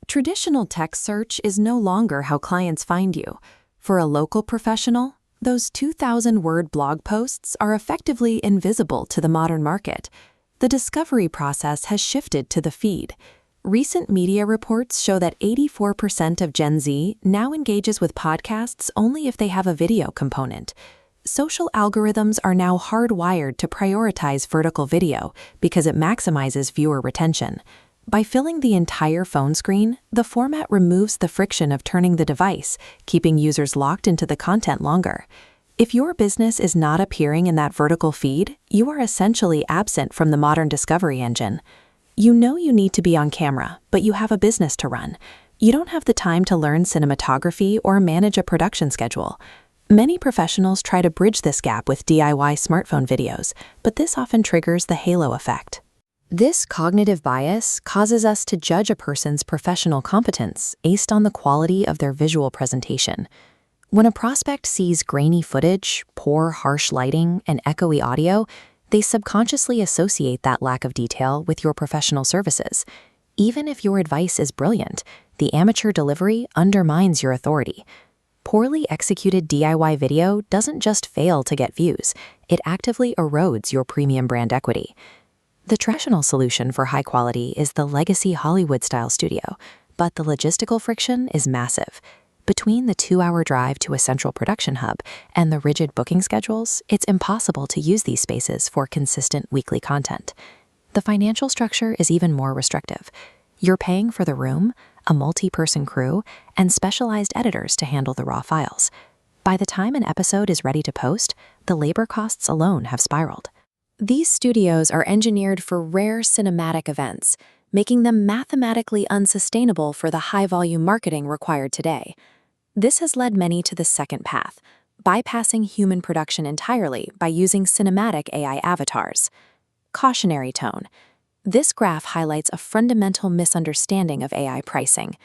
Traditional text search is no longer how clients find you. For a local professional, those 2,000-word blog posts are effectively invisible to the modern market. The discovery process has shifted to the feed. Recent media reports show that 84% of Gen Z now engages with podcasts only if they have a video component. Social algorithms are now hardwired to prioritize vertical video because it maximizes viewer retention. By filling the entire phone screen, the format removes the friction of turning the device, keeping users locked into the content longer. If your business is not appearing in that vertical feed, you are essentially absent from the modern discovery engine. You know you need to be on camera, but you have a business to run. You don't have the time to learn cinematography or manage a production schedule. Many professionals try to bridge this gap with DIY smartphone videos, but this often triggers the halo effect. This cognitive bias causes us to judge a person's professional competence based on the quality of their visual presentation. When a prospect sees grainy footage, poor, harsh lighting, and echoey audio, they subconsciously associate that lack of detail with your professional services. Even if your advice is brilliant, the amateur delivery undermines your authority. Poorly executed DIY video doesn't just fail to get views, it actively erodes your premium brand equity. The traditional solution for high quality is the legacy Hollywood-style studio, but the logistical friction is massive. Between the 2-hour drive to a central production hub and the rigid booking schedules, it's impossible to use these spaces for consistent weekly content. The financial structure is even more restrictive. You're paying for the room, a multi-person crew, and specialized editors to handle the raw files. By the time an episode is ready to post, the labor costs alone have spiraled. These studios are engineered for rare cinematic events, making them mathematically unsustainable for the high-volume marketing required today. This has led many to the second path, bypassing human production entirely by using cinematic AI avatars. Cautionary tone. This graph highlights a fundamental misunderstanding of AI pricing.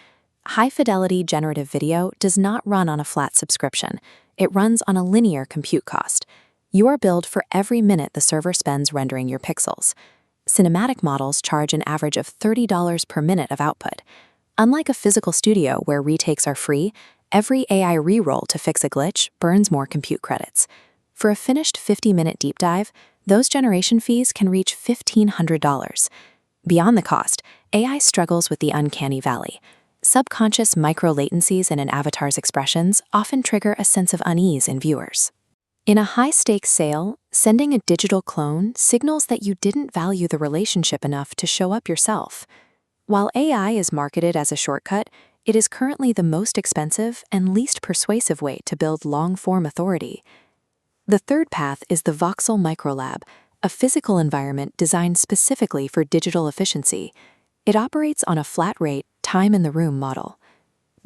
High-fidelity generative video does not run on a flat subscription. It runs on a linear compute cost. You are billed for every minute the server spends rendering your pixels. Cinematic models charge an average of $30 per minute of output. Unlike a physical studio where retakes are free, every AI reroll to fix a glitch burns more compute credits. For a finished 50-minute deep dive, those generation fees can reach $1,500. Beyond the cost, AI struggles with the uncanny valley. Subconscious micro-latencies in an avatar's expressions often trigger a sense of unease in viewers. In a high-stakes sale, sending a digital clone signals that you didn't value the relationship enough to show up yourself. While AI is marketed as a shortcut, it is currently the most expensive and least persuasive way to build long-form authority. The third path is the Voxel Microlab, a physical environment designed specifically for digital efficiency. It operates on a flat-rate, time-in-the-room model.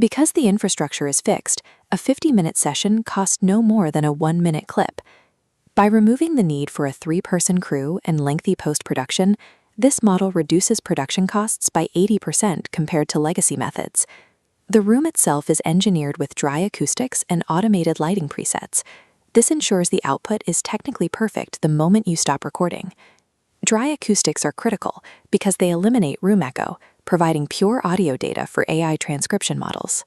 Because the infrastructure is fixed, a 50-minute session costs no more than a 1-minute clip. By removing the need for a 3-person crew and lengthy post-production, this model reduces production costs by 80% compared to legacy methods. The room itself is engineered with dry acoustics and automated lighting presets. This ensures the output is technically perfect the moment you stop recording. Dry acoustics are critical because they eliminate room echo, providing pure audio data for AI transcription models.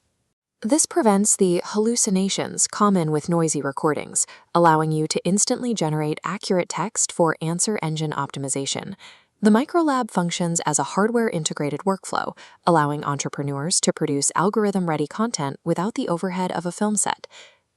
This prevents the hallucinations common with noisy recordings, allowing you to instantly generate accurate text for answer engine optimization. The Microlab functions as a hardware-integrated workflow, allowing entrepreneurs to produce algorithm-ready content without the overhead of a film set.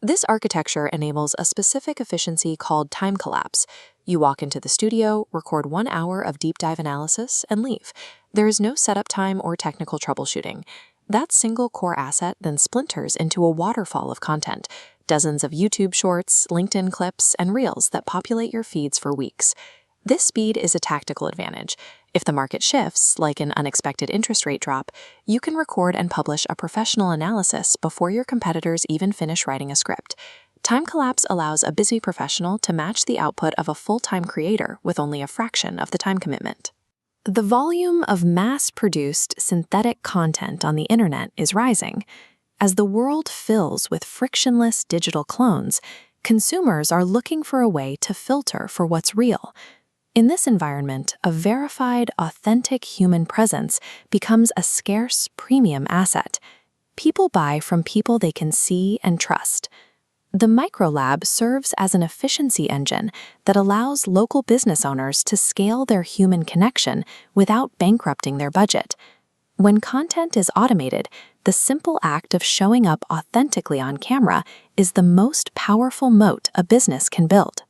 This architecture enables a specific efficiency called time collapse. You walk into the studio, record 1 hour of deep dive analysis, and leave. There is no setup time or technical troubleshooting. That single core asset then splinters into a waterfall of content, dozens of YouTube shorts, LinkedIn clips, and reels that populate your feeds for weeks. This speed is a tactical advantage. If the market shifts, like an unexpected interest rate drop, you can record and publish a professional analysis before your competitors even finish writing a script. Time collapse allows a busy professional to match the output of a full-time creator with only a fraction of the time commitment. The volume of mass-produced synthetic content on the internet is rising. As the world fills with frictionless digital clones, consumers are looking for a way to filter for what's real. In this environment, a verified, authentic human presence becomes a scarce, premium asset. People buy from people they can see and trust. The microlab serves as an efficiency engine that allows local business owners to scale their human connection without bankrupting their budget. When content is automated, the simple act of showing up authentically on camera is the most powerful moat a business can build.